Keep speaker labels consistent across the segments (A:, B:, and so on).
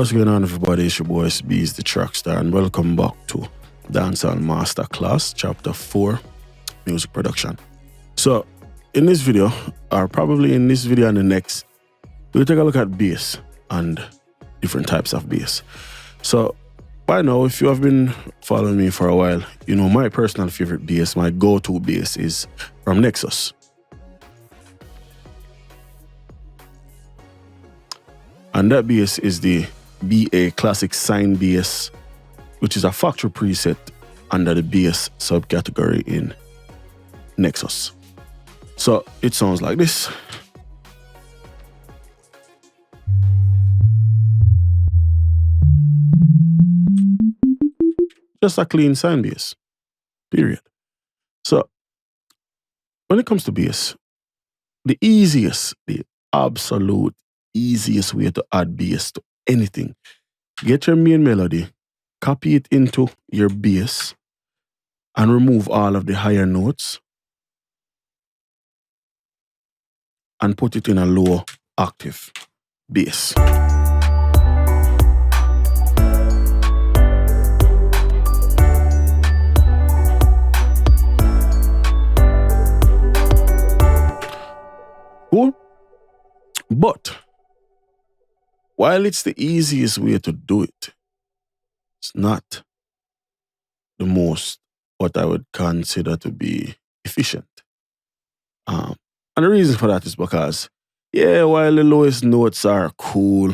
A: What's going on, everybody? It's your boy Itz-Beez-Da, the TrackStar, and welcome back to Dancehall Masterclass, Chapter 4, Music Production. So, in this video, or probably in this video and the next, we'll take a look at bass and different types of bass. So, by now, if you have been following me for a while, you know my personal favorite bass, my go-to bass is from Nexus. And that bass is the BA Classic Sine Bass, which is a factory preset under the bass subcategory in Nexus. So it sounds like this. Just a clean sine bass, period. So when it comes to bass, the absolute easiest way to add bass to anything, get your main melody, copy it into your bass, and remove all of the higher notes and put it in a low octave bass. Cool? But while it's the easiest way to do it, it's not the most what I would consider to be efficient. And the reason for that is because, while the lowest notes are cool,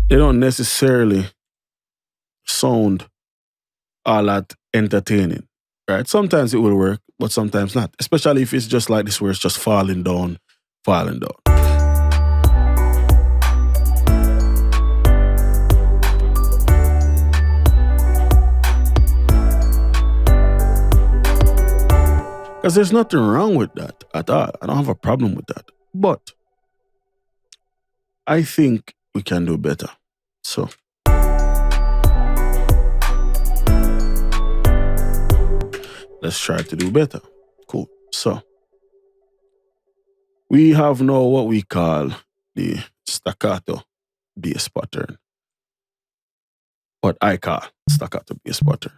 A: they don't necessarily sound all that entertaining, right? Sometimes it will work, but sometimes not, especially if it's just like this where it's just falling down. Because there's nothing wrong with that at all. I don't have a problem with that. But I think we can do better. So let's try to do better. Cool. So we have now what we call the staccato bass pattern. What I call staccato bass pattern.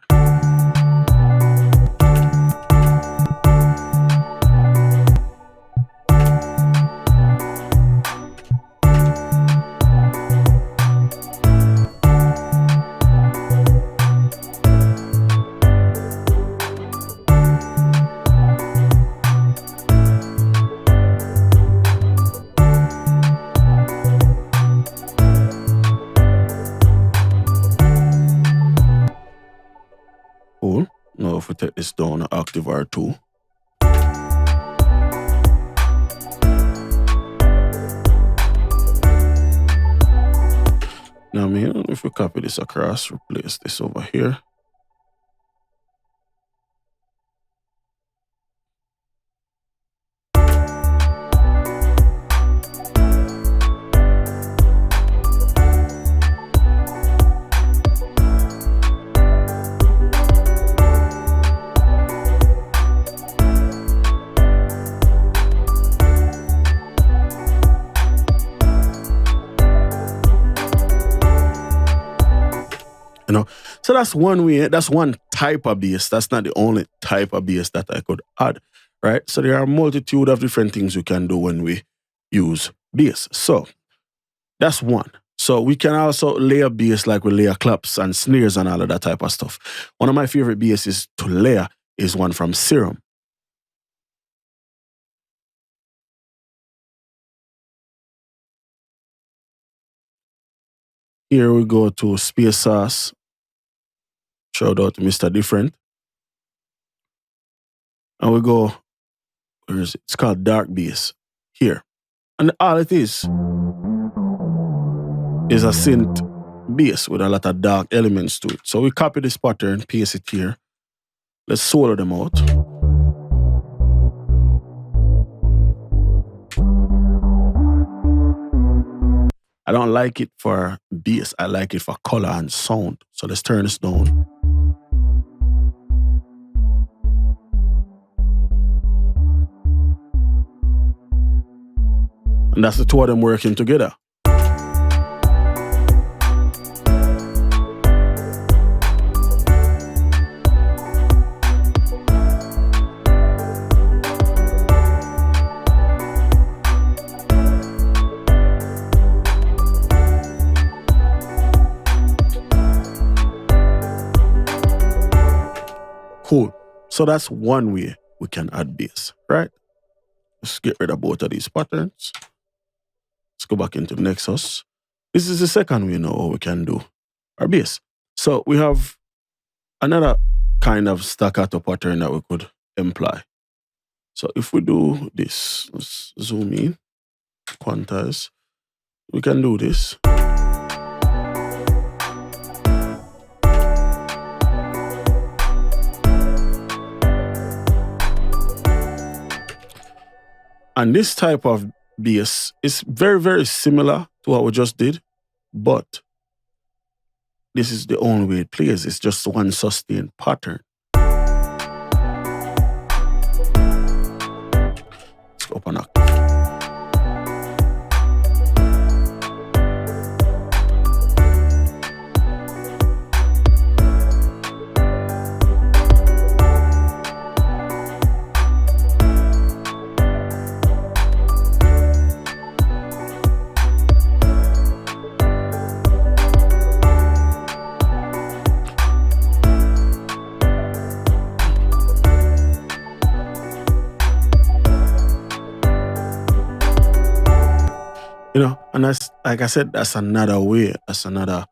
A: Cool. Now if we take this down an octave or two. Now if we copy this across, replace this over here. So that's one way, that's one type of bass. That's not the only type of bass that I could add, right? So there are a multitude of different things we can do when we use bass. So that's one. So we can also layer bass like we layer claps and snares and all of that type of stuff. One of my favorite basses to layer is one from Serum. Here we go to Space Sauce. Shout out to Mr. Different. And we go, where is it? It's called Dark Bass. Here. And all it is a synth bass with a lot of dark elements to it. So we copy this pattern, paste it here. Let's solo them out. I don't like it for bass. I like it for color and sound. So let's turn this down. And that's the two of them working together. Cool. So that's one way we can add bass, right? Let's get rid of both of these patterns. Let's go back into Nexus. This is the second way now we can do our bass. So we have another kind of staccato pattern that we could employ. So if we do this, let's zoom in, quantize, we can do this. And this type of bass is very, very similar to what we just did, but this is the only way it plays. It's just one sustained pattern. Let's go up an octave. You know, and that's, like I said, that's another way, that's another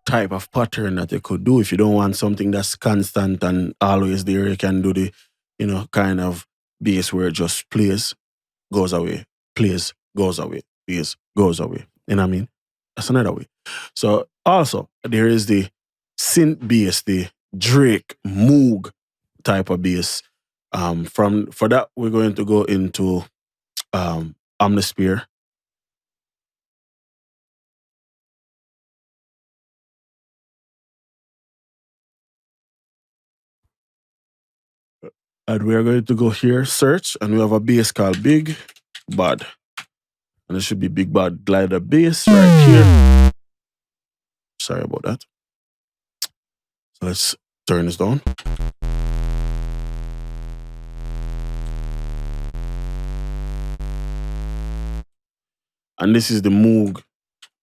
A: type of pattern that you could do. If you don't want something that's constant and always there, you can do the, you know, kind of bass where it just plays, goes away, plays, goes away, plays, goes away. You know what I mean? That's another way. So also, there is the synth bass, the Drake, Moog type of bass. For that, we're going to go into Omnisphere. And we are going to go here, search, and we have a bass called Big Bad. And it should be Big Bad Glider Bass right here. Sorry about that. So let's turn this down. And this is the Moog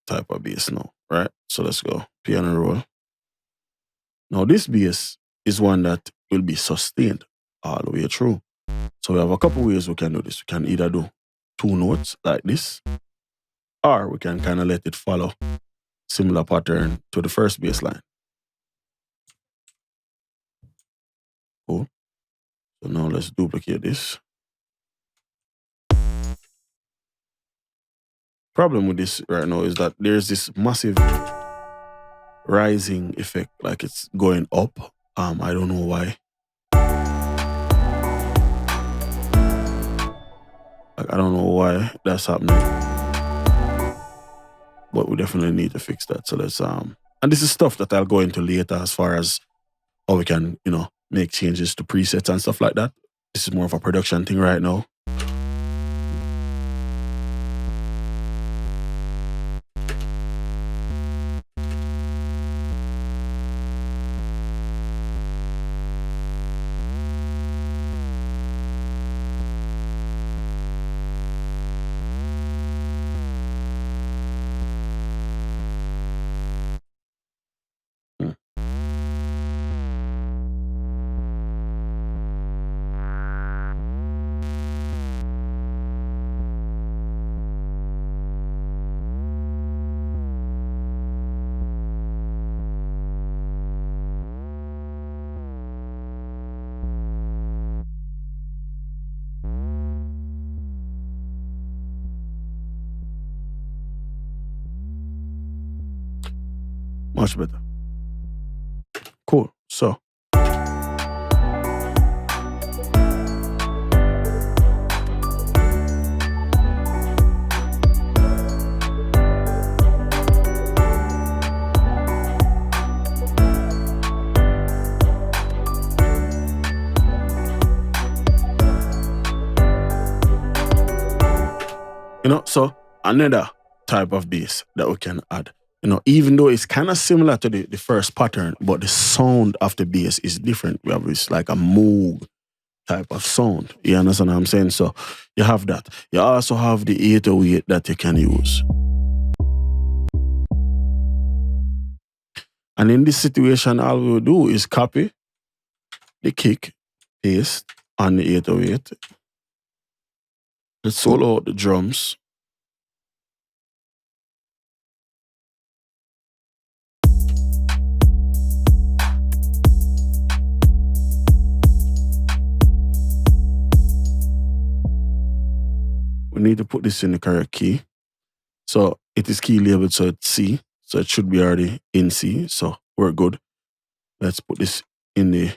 A: type of bass now, right? So let's go, piano roll. Now this bass is one that will be sustained all the way through. So we have a couple ways we can do this. We can either do 2 notes like this, or we can kind of let it follow similar pattern to the first bass line. Cool. So now let's duplicate this. Problem with this right now is that there's this massive rising effect, like it's going up. I don't know why. Like, I don't know why that's happening, but we definitely need to fix that. So let's and this is stuff that I'll go into later as far as how we can, you know, make changes to presets and stuff like that. This is more of a production thing right now. Much better. Cool. So you know, so another type of bass that we can add. You know, even though it's kind of similar to the first pattern, but the sound of the bass is different. We have this like a Moog type of sound. You understand what I'm saying? So you have that. You also have the 808 that you can use. And in this situation, all we will do is copy the kick, paste on the 808. Let's solo out the drums. We need to put this in the correct key. So it is key labeled, so it's C. So it should be already in C. So we're good. Let's put this in the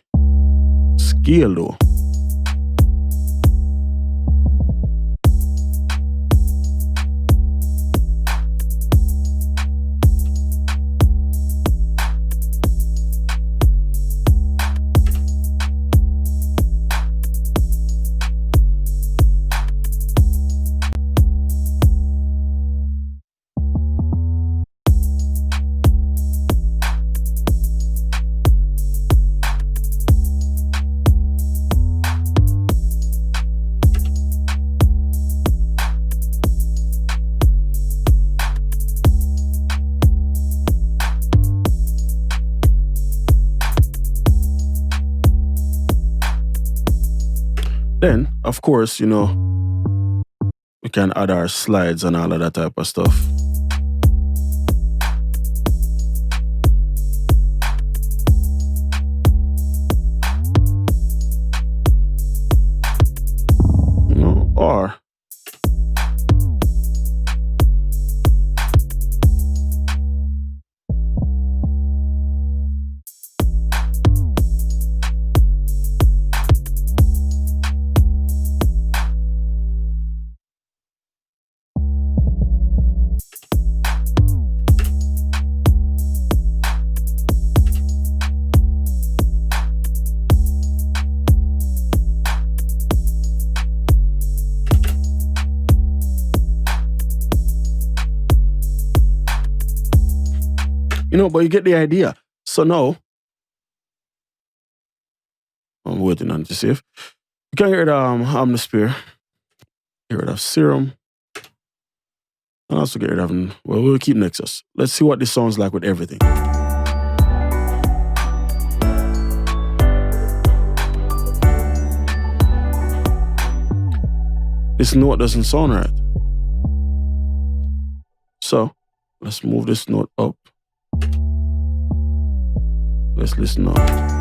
A: scale though. Then, of course, you know, we can add our slides and all of that type of stuff. You know, or you know, but you get the idea. So now, I'm waiting on it to save. You can get rid of atmosphere, get rid of serum, and also get rid of, well, we'll keep Nexus. Let's see what this sounds like with everything. This note doesn't sound right. So, let's move this note up. Let's listen up.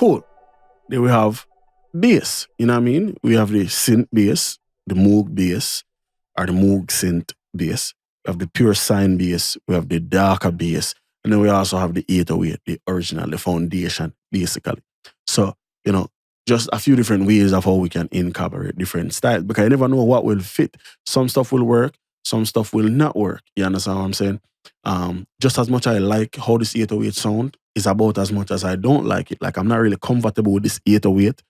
A: Cool. Then we have bass. You know what I mean? We have the synth bass, the Moog bass, or the Moog synth bass. We have the pure sine bass. We have the darker bass. And then we also have the 808, the original, the foundation, basically. So, you know, just a few different ways of how we can incorporate different styles. Because you never know what will fit. Some stuff will work. Some stuff will not work. You understand what I'm saying? Just as much I like how this 808 sound is about as much as I don't like it. Like, I'm not really comfortable with this 808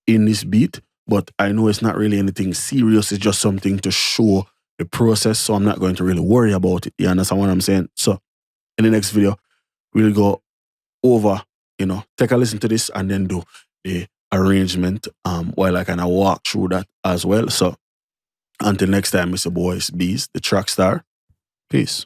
A: in this beat, but I know it's not really anything serious. It's just something to show the process, so I'm not going to really worry about it. You understand what I'm saying? So, in the next video, we'll go over, you know, take a listen to this and then do the arrangement while I kind of walk through that as well. So, until next time, Mr. Boy, Itz-Beez, the TrackStar. Peace.